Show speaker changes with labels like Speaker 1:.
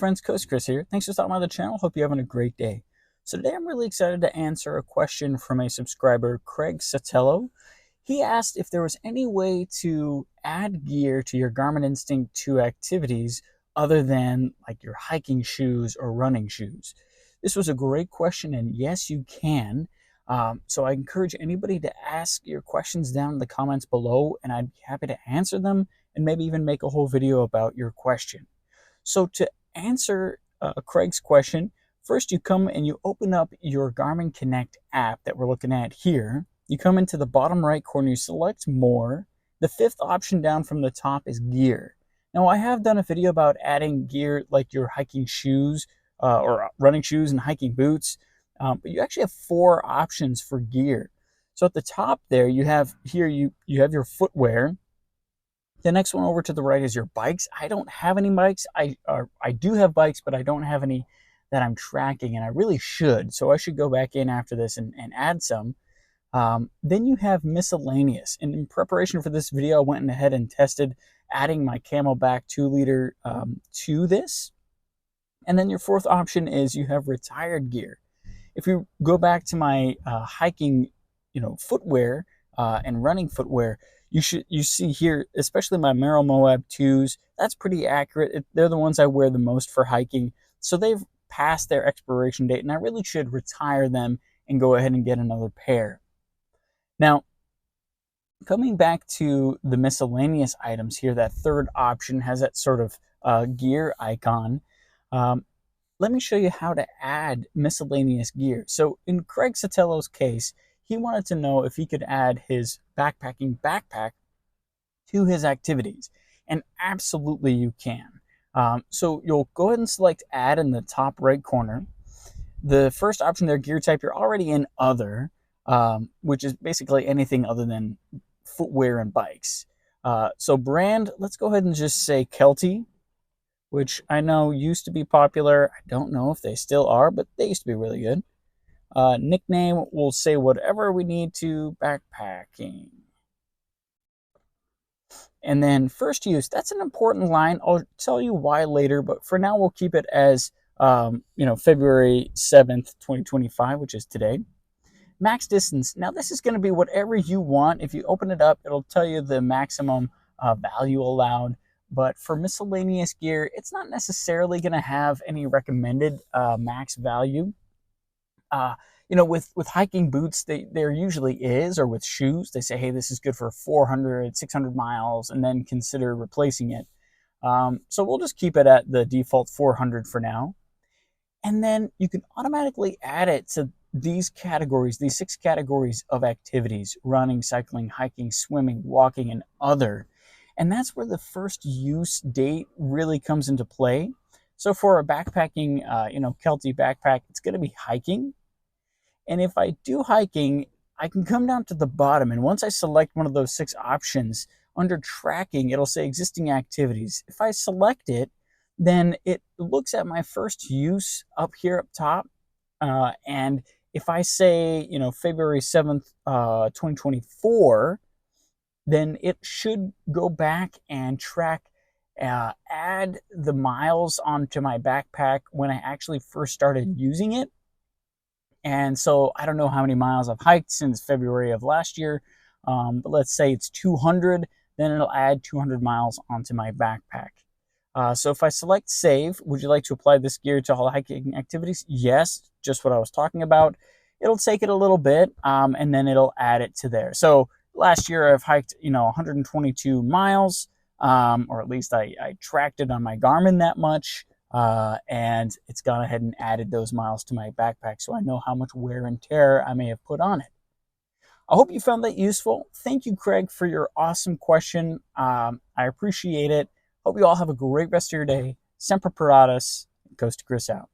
Speaker 1: friends, Coast Chris here. Thanks for stopping by the channel. Hope you're having a great day. So today I'm really excited to answer a question from a subscriber, Craig Sotelo. He asked if there was any way to add gear to your Garmin Instinct 2 activities other than like your hiking shoes or running shoes. This was a great question, and yes, you can. So I encourage anybody to ask your questions down in the comments below, and I'd be happy to answer them and maybe even make a whole video about your question. So to answer Craig's question, first you come and you open up your Garmin Connect app that we're looking at here. You come into the bottom right corner, you select More. The fifth option down from the top is Gear. Now I have done a video about adding gear like your hiking shoes or running shoes and hiking boots, but you actually have four options for gear. So at the top there, you have here you have your footwear. The next one over to the right is your bikes. I don't have any bikes. I do have bikes, but I don't have any that I'm tracking, and I really should. So I should go back in after this and add some. Then you have miscellaneous. And in preparation for this video, I went ahead and tested adding my Camelback 2-liter to this. And then your fourth option is you have retired gear. If you go back to my hiking, footwear and running footwear, you see here, especially my Merrell Moab 2s, that's pretty accurate. They're the ones I wear the most for hiking. So they've passed their expiration date, and I really should retire them and go ahead and get another pair. Now, coming back to the miscellaneous items here, that third option has that sort of gear icon. Let me show you how to add miscellaneous gear. So in Craig Sotelo's case, he wanted to know if he could add his backpacking backpack to his activities. And absolutely you can. So you'll go ahead and select Add in the top right corner. The first option there, gear type, you're already in Other, which is basically anything other than footwear and bikes. So brand, let's go ahead and just say Kelty, which I know used to be popular. I don't know if they still are, but they used to be really good. Nickname, we'll say whatever we need to, backpacking. And then first use, that's an important line. I'll tell you why later, but for now we'll keep it as February 7th, 2025, which is today. Max distance, now this is going to be whatever you want. If you open it up, it'll tell you the maximum value allowed. But for miscellaneous gear, it's not necessarily going to have any recommended max value. With hiking boots, there usually is, or with shoes, they say, hey, this is good for 400, 600 miles, and then consider replacing it. So we'll just keep it at the default 400 for now. And then you can automatically add it to these categories, these 6 categories of activities: running, cycling, hiking, swimming, walking, and other. And that's where the first use date really comes into play. So for a backpacking, Kelty backpack, it's going to be hiking. And if I do hiking, I can come down to the bottom, and once I select one of those 6 options, under tracking, it'll say existing activities. If I select it, then it looks at my first use up here up top. And if I say, February 7th, 2024, then it should go back and track, add the miles onto my backpack when I actually first started using it. And so I don't know how many miles I've hiked since February of last year, but let's say it's 200, then it'll add 200 miles onto my backpack. So if I select Save, would you like to apply this gear to all hiking activities? Yes, just what I was talking about. It'll take it a little bit, and then it'll add it to there. So last year I've hiked, 122 miles, or at least I tracked it on my Garmin that much. And it's gone ahead and added those miles to my backpack, so I know how much wear and tear I may have put on it. I hope you found that useful. Thank you, Craig, for your awesome question. I appreciate it. Hope you all have a great rest of your day. Semper Paratus, Coast Chris out.